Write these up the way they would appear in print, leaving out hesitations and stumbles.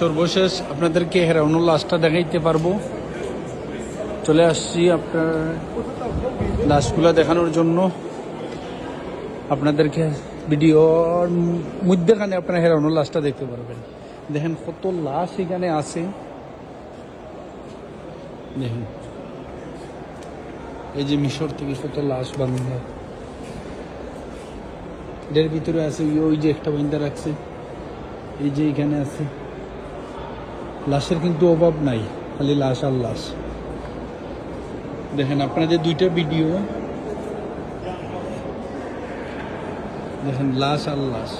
সর্বশেষ আপনাদেরকে হেরাউনুল লাশটা দেখাইতে পারবো। চলে আসছি আপনার লাশগুলো দেখানোর জন্য। আপনাদেরকে ভিডিওর মধ্যেখানে আপনারা হেরাউনুল লাশটা দেখতে পারবেন। দেখেন কত লাশ এখানে আছে, দেখেন এই যে মিশর থেকে কত লাশ বান্ধা, এর ভিতরে আছে ওই যে একটা বান্ধা রাখছে, এই যে এখানে আছে। লাশের কিন্তু অভাব নাই, খালি লাশ আর লাশ। দেখেন আপনাদের দুইটা ভিডিও দেখেন, লাশ আর লাশ।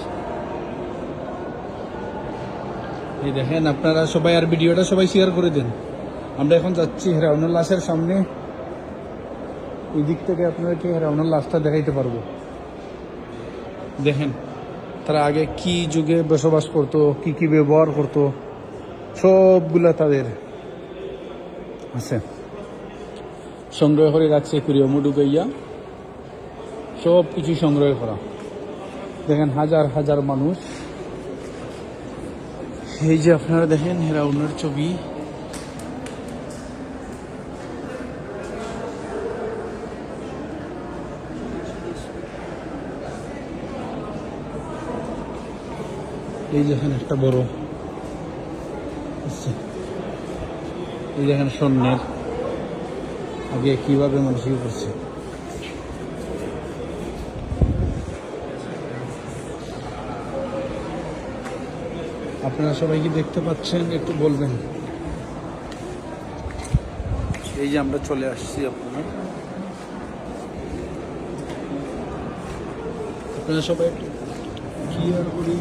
এই দেখেন আপনারা সবাই, আর ভিডিওটা সবাই শেয়ার করে দেন। আমরা এখন যাচ্ছি হেরাউনুল লাশের সামনে। ওই দিক থেকে আপনাদেরকে হেরাউনুল লাশটা দেখাইতে পারবো। দেখেন তারা আগে কি যুগে বসবাস করতো, কি কি ব্যবহার করতো, সবগুলা তাদের আছে, সংগ্রহ করে রাখছে কুড়িয়মু ঢুকাইয়া, সব কিছু সংগ্রহ করা। দেখেন হাজার হাজার মানুষ। এই যে আপনারা দেখেন হেরাউনের ছবি, এই দেখেন একটা বড়, এই দেখেন স্বর্ণের আগে কিভাবে মানুষ করছে। আপনারা সবাই কি দেখতে পাচ্ছেন একটু বলবেন। এই যে আমরা চলে আসছি, আপনারা সবাই একটু ক্লিয়ার করি।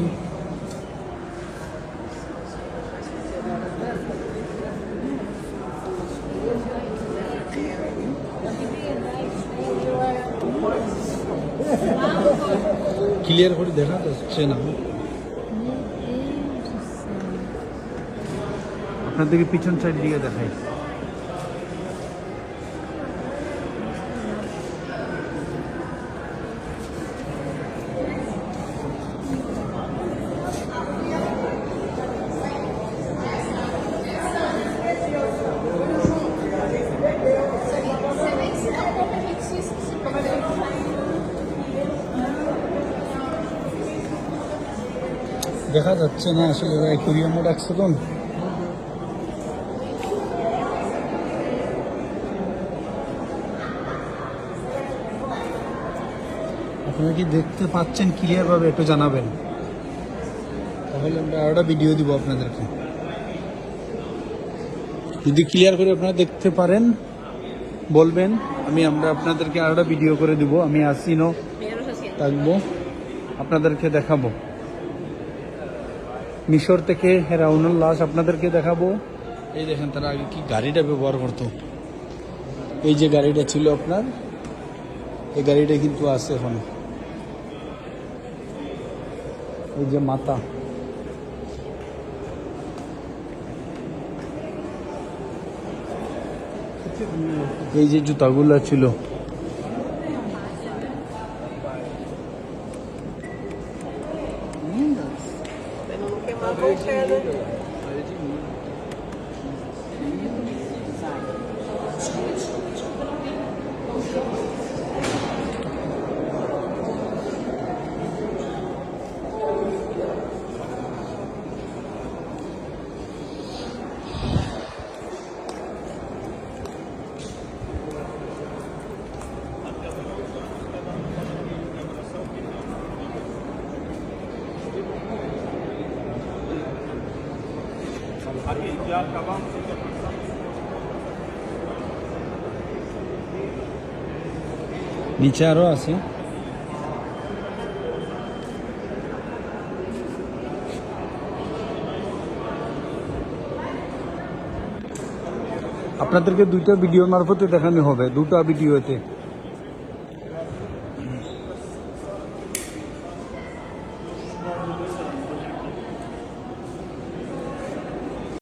ক্লিয়ার করে দেখা যাচ্ছে না, আপনাদেরকে পিছন সাইড দিকে দেখাই। দেখা যাচ্ছে না আসলে, অ্যাকুয়ারিয়ামে রাখছে তো। আপনারা কি দেখতে পাচ্ছেন ক্লিয়ার ভাবে একটু জানাবেন, তাহলে আমরা আরোটা ভিডিও দিব আপনাদেরকে। যদি ক্লিয়ার করে আপনারা দেখতে পারেন বলবেন, আমরা আপনাদেরকে আরোটা ভিডিও করে দিব। আমি আসিনো থাকবো, আপনাদেরকে দেখাবো। মিশর থেকে হেরাউনুল লাশ আপনাদেরকে দেখাবো। এই দেখেন তারা আগে কি গাড়িটা ব্যবহার করতো। এই যে গাড়িটা ছিল আপনার, এই গাড়িটা কিন্তু আছে এখন। এই যে মাথা, এই যে জুতাগুলো ছিল, নিচে আরো আছে। আপনাদেরকে দুইটা ভিডিও মারফতে দেখানো হবে, দুটা ভিডিওতে।